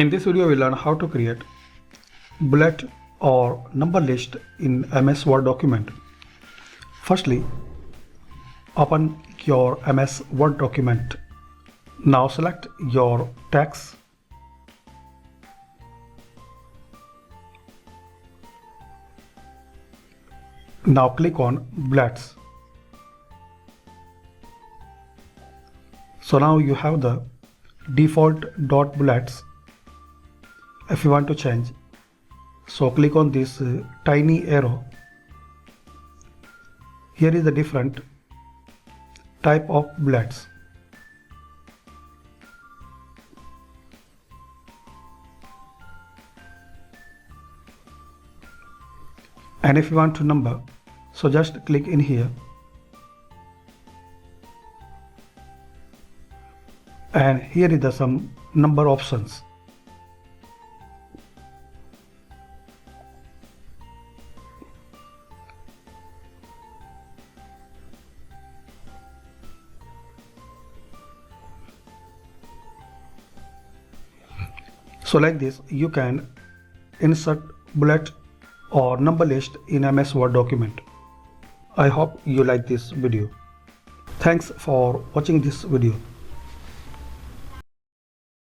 In this video, we learn how to create bullet or number list in MS Word document. Firstly, open your MS Word document. Now select your text. Now click on bullets. So now you have the default dot bullets. If you want to change, so click on this tiny arrow. Here is the different type of bullets. And if you want to number, so just click in here and here is the some number options. So like this, you can insert bullet or number list in MS Word document. I hope you like this video. Thanks for watching this video.